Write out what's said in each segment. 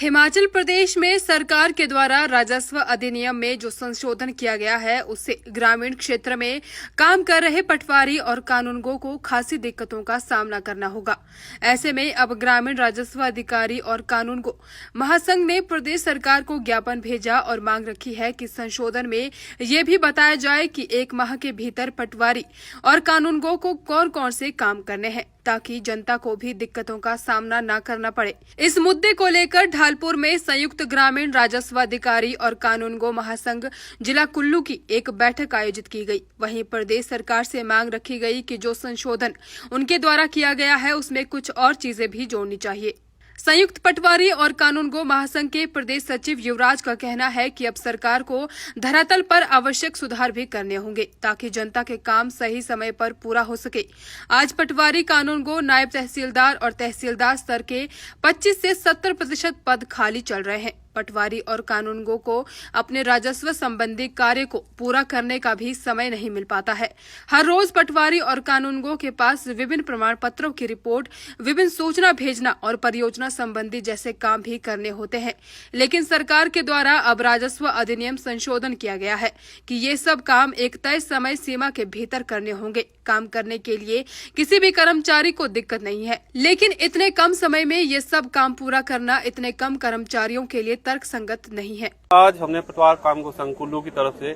हिमाचल प्रदेश में सरकार के द्वारा राजस्व अधिनियम में जो संशोधन किया गया है उससे ग्रामीण क्षेत्र में काम कर रहे पटवारी और कानूनगो को खासी दिक्कतों का सामना करना होगा। ऐसे में अब ग्रामीण राजस्व अधिकारी और कानूनगो महासंघ ने प्रदेश सरकार को ज्ञापन भेजा और मांग रखी है कि संशोधन में ये भी बताया जाए कि 1 माह के भीतर पटवारी और कानूनगो को कौन कौन से काम करने हैं ताकि जनता को भी दिक्कतों का सामना न करना पड़े। इस मुद्दे को लेकर ढालपुर में संयुक्त ग्रामीण राजस्व अधिकारी और कानूनगो महासंघ जिला कुल्लू की एक बैठक आयोजित की गई। वहीं प्रदेश सरकार से मांग रखी गई कि जो संशोधन उनके द्वारा किया गया है उसमें कुछ और चीजें भी जोड़नी चाहिए। संयुक्त पटवारी और कानूनगो महासंघ के प्रदेश सचिव युवराज का कहना है कि अब सरकार को धरातल पर आवश्यक सुधार भी करने होंगे ताकि जनता के काम सही समय पर पूरा हो सके। आज पटवारी कानूनगो नायब तहसीलदार और तहसीलदार स्तर के 25 से 70% पद खाली चल रहे हैं। पटवारी और कानूनगो को अपने राजस्व संबंधी कार्य को पूरा करने का भी समय नहीं मिल पाता है। हर रोज पटवारी और कानूनगो के पास विभिन्न प्रमाण पत्रों की रिपोर्ट, विभिन्न सूचना भेजना और परियोजना संबंधी जैसे काम भी करने होते हैं। लेकिन सरकार के द्वारा अब राजस्व अधिनियम संशोधन किया गया है कि ये सब काम एक तय समय सीमा के भीतर करने होंगे। काम करने के लिए किसी भी कर्मचारी को दिक्कत नहीं है, लेकिन इतने कम समय में ये सब काम पूरा करना इतने कम कर्मचारियों के लिए तर्क संगत नहीं है। आज हमने पटवार कानूनगो संघ कुल्लू की तरफ से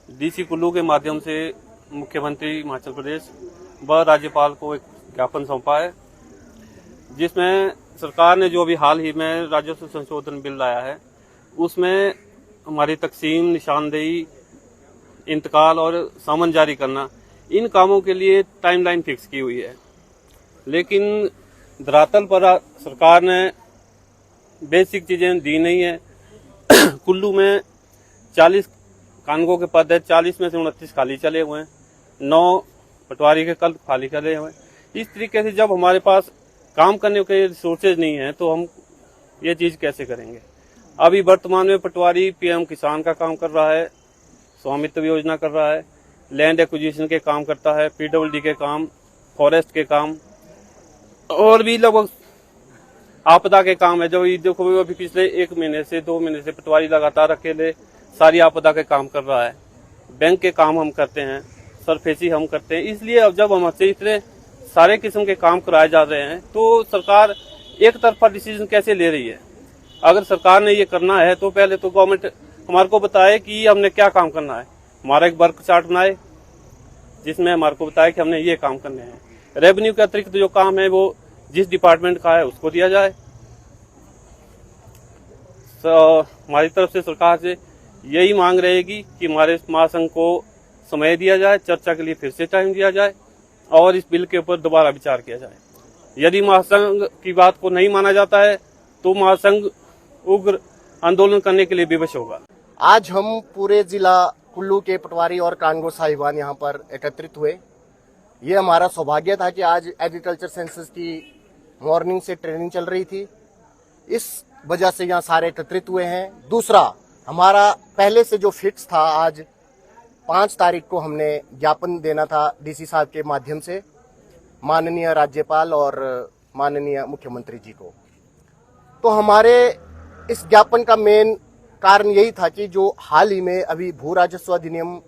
डीसी कुल्लू के माध्यम से मुख्यमंत्री हिमाचल प्रदेश व राज्यपाल को एक ज्ञापन सौंपा है, जिसमें सरकार ने जो अभी हाल ही में राजस्व संशोधन बिल लाया है उसमें हमारी तकसीम, निशानदेही, इंतकाल और सामान जारी करना, इन कामों के लिए टाइमलाइन फिक्स की हुई है। लेकिन धरातल पर सरकार ने बेसिक चीजें दी नहीं है। कुल्लू में 40 कानूनगो के पद है, 40 में से 29 खाली चले हुए हैं, 9 पटवारी के कल खाली चले हुए हैं। इस तरीके से जब हमारे पास काम करने के रिसोर्सेज नहीं है तो हम ये चीज कैसे करेंगे। अभी वर्तमान में पटवारी पीएम किसान का काम कर रहा है, स्वामित्व योजना कर रहा है, लैंड एक्विजिशन के काम करता है, पीडब्ल्यूडी के काम, फॉरेस्ट के काम और भी लगभग आपदा के काम है। जो देखो अभी पिछले 1 महीने से 2 महीने से पटवारी लगातार अकेले सारी आपदा के काम कर रहा है। बैंक के काम हम करते हैं, सरफेसी हम करते हैं। इसलिए अब जब हमसे इतने सारे किस्म के काम कराए जा रहे हैं तो सरकार एक तरफा डिसीजन कैसे ले रही है। अगर सरकार ने ये करना है तो पहले तो गवर्नमेंट हमारे को बताए कि हमने क्या काम करना है। हमारा एक वर्क चार्ट बनाए जिसमें हमारे को बताए कि हमने ये काम करने हैं। रेवेन्यू के अतिरिक्त जो काम है वो जिस डिपार्टमेंट का है उसको दिया जाए। हमारी तरफ से सरकार से यही मांग रहेगी कि हमारे महासंघ को समय दिया जाए, चर्चा के लिए फिर से टाइम दिया जाए और इस बिल के ऊपर दोबारा विचार किया जाए। यदि महासंघ की बात को नहीं माना जाता है तो महासंघ उग्र आंदोलन करने के लिए विवश होगा। आज हम पूरे जिला कुल्लू के पटवारी और कानूनगो साहिबान यहाँ पर एकत्रित हुए। ये हमारा सौभाग्य था कि आज एग्रीकल्चर सेंसस की मॉर्निंग से ट्रेनिंग चल रही थी, इस वजह से यहाँ सारे एकत्रित हुए हैं। दूसरा, हमारा पहले से जो फिक्स था, आज 5 तारीख को हमने ज्ञापन देना था डीसी साहब के माध्यम से माननीय राज्यपाल और माननीय मुख्यमंत्री जी को। तो हमारे इस ज्ञापन का मेन कारण यही था कि जो हाल ही में अभी भू राजस्व अधिनियम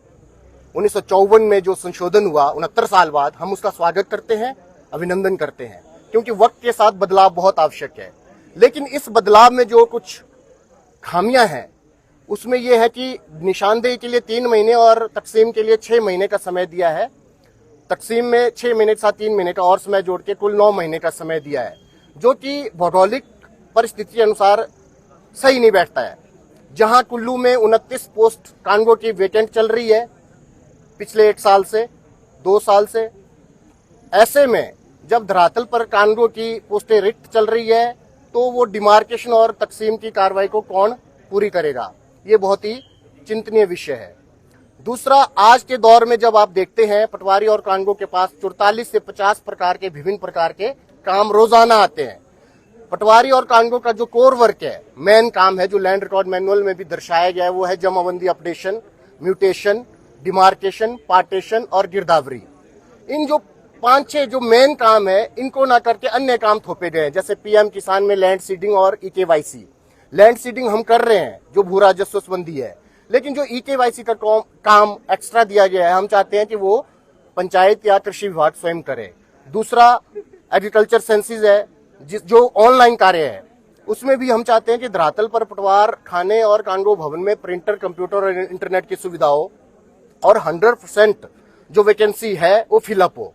1954 में जो संशोधन हुआ 69 साल बाद, हम उसका स्वागत करते हैं, अभिनंदन करते हैं, क्योंकि वक्त के साथ बदलाव बहुत आवश्यक है। लेकिन इस बदलाव में जो कुछ खामियां हैं उसमें यह है कि निशानदेही के लिए 3 महीने और तकसीम के लिए 6 महीने का समय दिया है। तकसीम में 6 महीने के साथ 3 महीने का और समय जोड़ के कुल 9 महीने का समय दिया है, जो कि भौगोलिक परिस्थिति अनुसार सही नहीं बैठता है। जहां कुल्लू में 29 पोस्ट कानूनगो की वेकेंट चल रही है पिछले 1 साल से 2 साल से, ऐसे में जब धरातल पर कानूनगो की पोस्टें रिक्त चल रही है तो वो डिमार्केशन और तकसीम की कार्रवाई को कौन पूरी करेगा, ये बहुत ही चिंतनीय विषय है। दूसरा, आज के दौर में जब आप देखते हैं पटवारी और कानूनगो के पास 44 से 50 प्रकार के विभिन्न प्रकार के काम रोजाना आते हैं। पटवारी और कानूनगो का जो कोर वर्क है, मेन काम है, जो लैंड रिकॉर्ड मैनुअल में भी दर्शाया गया है, वो है जमाबंदी अपडेशन, म्यूटेशन, डिमार्केशन, पार्टेशन और गिरदावरी। इन जो 5-6 जो मेन काम है, इनको ना करके अन्य काम थोपे गए हैं, जैसे पीएम किसान में लैंड सीडिंग और ईकेवाईसी। लैंड सीडिंग हम कर रहे हैं जो भू राजस्व संबंधी है, लेकिन जो EKYC का काम एक्स्ट्रा दिया गया है हम चाहते हैं कि वो पंचायत या कृषि विभाग स्वयं करे। दूसरा एग्रीकल्चर सेंसिस है जो ऑनलाइन कार्य है, उसमें भी हम चाहते हैं कि धरातल पर पटवार खाने और कानगो भवन में प्रिंटर, कंप्यूटर और इंटरनेट की सुविधा हो और 100% जो वैकेंसी है वो फिलअप हो।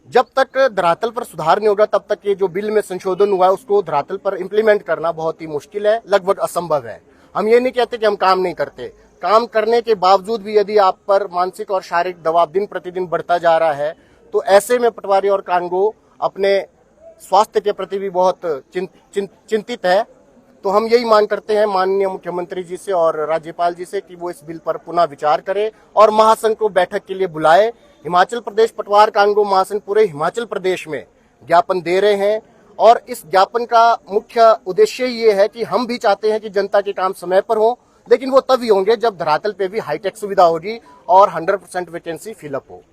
जब तक धरातल पर सुधार नहीं होगा तब तक ये जो बिल में संशोधन हुआ है उसको धरातल पर इंप्लीमेंट करना बहुत ही मुश्किल है, लगभग असंभव है। हम ये नहीं कहते कि हम काम नहीं करते, काम करने के बावजूद भी यदि आप पर मानसिक और शारीरिक दबाव दिन प्रतिदिन बढ़ता जा रहा है तो ऐसे में पटवारी और कानगो अपने स्वास्थ्य के प्रति भी बहुत चिंतित है। तो हम यही मांग करते हैं माननीय मुख्यमंत्री जी से और राज्यपाल जी से कि वो इस बिल पर पुनः विचार करें और महासंघ को बैठक के लिए बुलाए। हिमाचल प्रदेश पटवार कानगो महासंघ पूरे हिमाचल प्रदेश में ज्ञापन दे रहे हैं और इस ज्ञापन का मुख्य उद्देश्य ये है कि हम भी चाहते हैं कि जनता के काम समय पर हो, लेकिन वो तभी होंगे जब धरातल पे भी हाईटेक सुविधा होगी और 100% वैकेंसी फिलअप हो।